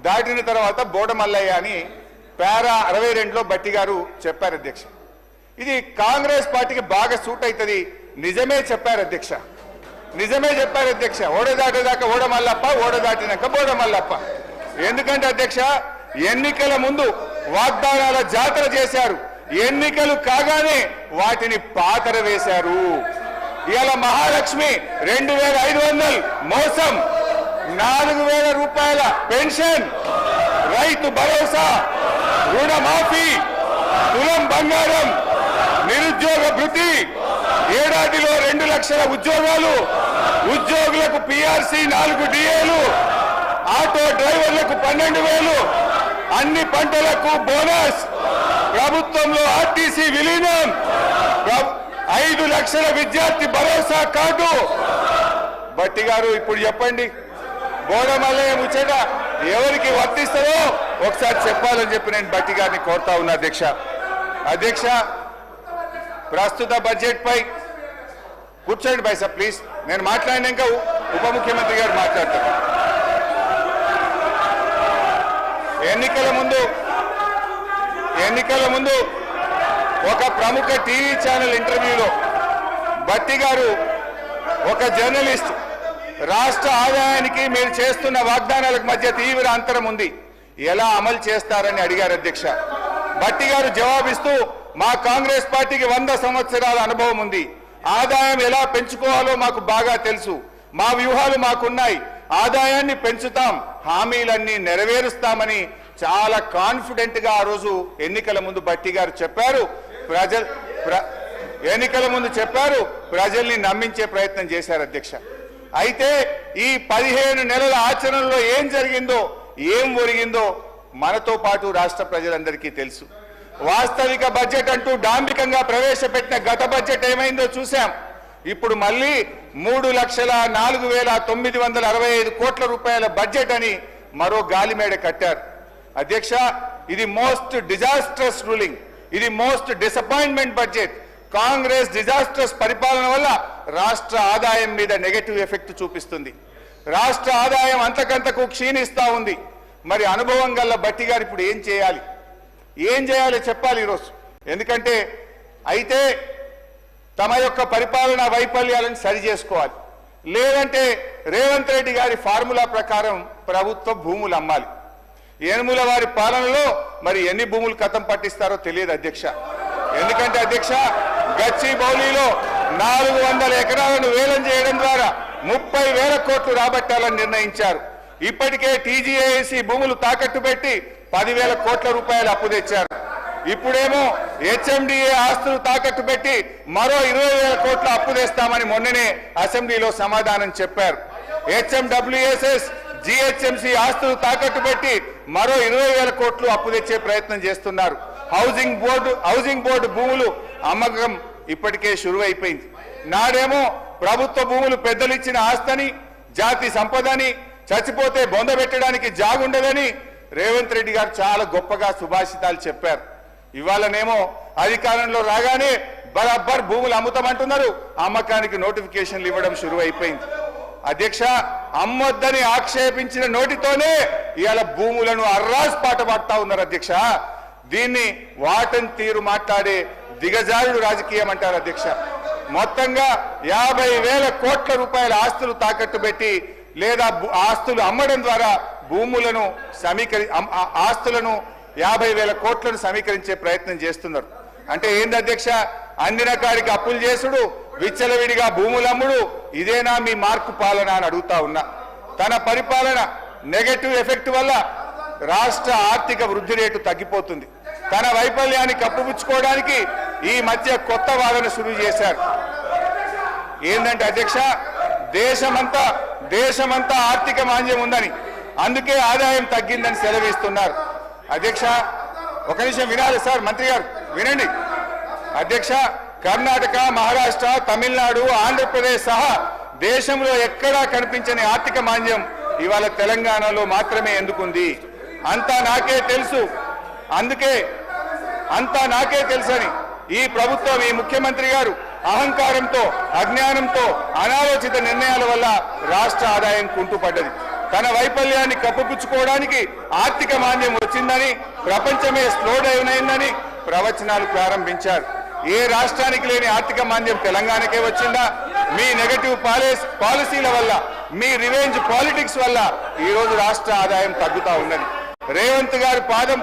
దాటిన తర్వాత బోడమల్లయ్య అని పారా 62లో బట్టి గారు చెప్పారు అధ్యక్ష. ఇది కాంగ్రెస్ పార్టీకి బాగా సూట్ అవుతుంది. నిజమే చెప్పారు అధ్యక్ష, నిజమే చెప్పారు అధ్యక్ష. ఓడ దాటేదాకా ఓడమల్లప్ప, ఓడ దాటినాక బోడమల్లప్ప. ఎందుకంటే అధ్యక్ష, ఎన్నికల ముందు వాగ్దానాల జాతర చేశారు, ఎన్నికలు కాగానే వాటిని పాతర వేశారు. ఇవాళ మహాలక్ష్మి 2500 మోసం, 4000 రూపాయల పెన్షన్, రైతు భరోసా, రుణమాఫీ, తులం బంగారం, నిరుద్యోగ భృతి, ఏడాదిలో 2 లక్షల ఉద్యోగాలు, ఉద్యోగులకు పిఆర్సీ 4 డిఏలు, ఆటో డ్రైవర్లకు 12,000, అన్ని పంటలకు బోనస్, ప్రభుత్వంలో ఆర్టీసీ విలీనం, 5 లక్షల విద్యార్థి భరోసా కార్డు. బట్టి గారు ఇప్పుడు చెప్పండి, బోడమల్లయ్య ముచ్చట ఎవరికి వర్తిస్తుందో ఒకసారి చెప్పాలని చెప్పి నేను బట్టి గారిని కోరుతా ఉన్నా అధ్యక్ష. అధ్యక్ష, ప్రస్తుత బడ్జెట్ పై కూర్చోండి బైసా ప్లీజ్. నేను మాట్లాడినాక ఉప ముఖ్యమంత్రి గారు మాట్లాడతారు. ఎన్నికల ముందు ఒక ప్రముఖ టీవీ ఛానల్ ఇంటర్వ్యూలో బట్టి గారు ఒక జర్నలిస్ట్ రాష్ట్ర ఆదాయానికి మీరు చేస్తున్న వాగ్దానాలకు మధ్య తీవ్ర అంతరం ఉంది, ఎలా అమలు చేస్తారని అడిగారు అధ్యక్ష. బట్టి గారు జవాబిస్తూ, మా కాంగ్రెస్ పార్టీకి 100 సంవత్సరాల అనుభవం ఉంది, ఆదాయం ఎలా పెంచుకోవాలో మాకు బాగా తెలుసు, మా వ్యూహాలు మాకున్నాయి, ఆదాయాన్ని పెంచుతాం, హామీలన్నీ నెరవేరుస్తామని చాలా కాన్ఫిడెంట్ గా ఆ రోజు ఎన్నికల ముందు బట్టి గారు చెప్పారు. ఎన్నికల ముందు చెప్పారు, ప్రజల్ని నమ్మించే ప్రయత్నం చేశారు అధ్యక్ష. అయితే ఈ 15 నెలల ఆచరణలో ఏం జరిగిందో, ఏం ఒరిగిందో మనతో పాటు రాష్ట్ర ప్రజలందరికీ తెలుసు. వాస్తవిక బడ్జెట్ అంటూ డాంబికంగా ప్రవేశపెట్టిన గత బడ్జెట్ ఏమైందో చూశాం. ఇప్పుడు మళ్ళీ 3,04,965 కోట్ల రూపాయల బడ్జెట్ అని మరో గాలిమేడ కట్టారు అధ్యక్ష. ఇది మోస్ట్ డిజాస్ట్రస్ రూలింగ్, ఇది most disappointment budget. Congress disastrous పరిపాలన వల్ల రాష్ట్ర ఆదాయం మీద నెగటివ్ ఎఫెక్ట్ చూపిస్తుంది. రాష్ట్ర ఆదాయం అంతకంతకు క్షీణిస్తా ఉంది. మరి అనుభవం గల్ల బట్టి గారు ఇప్పుడు ఏం చేయాలో చెప్పాలి ఈరోజు. ఎందుకంటే అయితే తమ యొక్క పరిపాలన వైఫల్యాలను సరి చేసుకోవాలి, లేదంటే రేవంత్ రెడ్డి గారి ఫార్ములా ప్రకారం ప్రభుత్వ భూములు అమ్మాలి. ఏనుముల వారి పాలనలో మరి ఎన్ని భూములు కథం పట్టిస్తారో తెలియదు అధ్యక్ష. ఎందుకంటే అధ్యక్ష, గచ్చిబౌలిలో 400 ఎకరాలను వేలం చేయడం ద్వారా 30,000 కోట్లు రాబట్టాలని నిర్ణయించారు. ఇప్పటికే టీజీఏసీ భూములు తాకట్టు పెట్టి 10,000 కోట్ల రూపాయలు అప్పు తెచ్చారు. ఇప్పుడేమో హెచ్ఎండిఏ ఆస్తులు తాకట్టు పెట్టి మరో 20,000 కోట్ల అప్పు తెస్తామని మొన్ననే అసెంబ్లీలో సమాధానం చెప్పారు. హెచ్ఎండబ్ల్యూఎస్ఎస్ జిహెచ్ఎంసీ ఆస్తులు తాకట్టు పెట్టి మరో 20,000 కోట్లు అప్పు తెచ్చే ప్రయత్నం చేస్తున్నారు. హౌసింగ్ బోర్డు భూములు అమ్మకం ఇప్పటికే షురువైపోయింది. నాడేమో ప్రభుత్వ భూములు పెద్దలిచ్చిన ఆస్తని, జాతి సంపదని, చచ్చిపోతే బొంద పెట్టడానికి జాగుండదని రేవంత్ రెడ్డి గారు చాలా గొప్పగా సుభాషితాలు చెప్పారు. ఇవాళనేమో అధికారంలో రాగానే బరాబర్ భూములు అమ్ముతామంటున్నారు, అమ్మకానికి నోటిఫికేషన్లు ఇవ్వడం షురువైపోయింది. అధ్యక్ష, అమ్మొద్దని ఆక్షేపించిన నోటితోనే ఇవాళ భూములను అర్రాస్ పాట పాడుతా ఉన్నారు అధ్యక్ష. దీన్ని వాటన్ తీరు మాట్లాడే దిగజారుడు రాజకీయం అంటారు అధ్యక్ష. మొత్తంగా 50,000 కోట్ల రూపాయల ఆస్తులు తాకట్టు పెట్టి లేదా ఆస్తులు అమ్మడం ద్వారా భూములను ఆస్తులను 50,000 కోట్లను సమీకరించే ప్రయత్నం చేస్తున్నారు. అంటే ఏంది అధ్యక్ష, అందిన కాడికి అప్పులు చేసుడు, విచ్చలవిడిగా భూములు అమ్ముడు, ఇదేనా మీ మార్కు పాలన అని అడుగుతా ఉన్నా. తన పరిపాలన నెగటివ్ ఎఫెక్ట్ వల్ల రాష్ట్ర ఆర్థిక వృద్ధి రేటు తగ్గిపోతుంది. తన వైఫల్యాన్ని కప్పుపుచ్చుకోవడానికి ఈ మధ్య కొత్త వాదన సురువు చేశారు. ఏంటంటే అధ్యక్ష, దేశమంతా ఆర్థిక మాంద్యం ఉందని, అందుకే ఆదాయం తగ్గిందని సెలవిస్తున్నారు. అధ్యక్ష, ఒక నిమిషం వినాలి సార్, మంత్రి గారు వినండి. అధ్యక్ష, కర్ణాటక, మహారాష్ట్ర, తమిళనాడు, ఆంధ్రప్రదేశ్ సహా దేశంలో ఎక్కడా కనిపించని ఆర్థిక మాంద్యం ఇవాళ తెలంగాణలో మాత్రమే ఎందుకుంది? అంతా నాకే తెలుసు, అందుకే అంతా నాకే తెలుసని ఈ ప్రభుత్వం, ఈ ముఖ్యమంత్రి గారు అహంకారంతో, అజ్ఞానంతో, అనాలోచిత నిర్ణయాల వల్ల రాష్ట్ర ఆదాయం కుంటుపడ్డది. తన వైఫల్యాన్ని కప్పుపుచ్చుకోవడానికి ఆర్థిక మాంద్యం వచ్చిందని, ప్రపంచమే స్లో డౌన్ అయిందని ప్రవచనాలు ప్రారంభించారు. ఏ రాష్ట్రానికి లేని ఆర్థిక మాంద్యం తెలంగాణకే వచ్చిందా? మీ నెగటివ్ పాలసీల వల్ల, మీ రివెంజ్ పాలిటిక్స్ వల్ల ఈ రోజు రాష్ట్ర ఆదాయం తగ్గుతా ఉన్నది. రేవంత్ గారి పాదం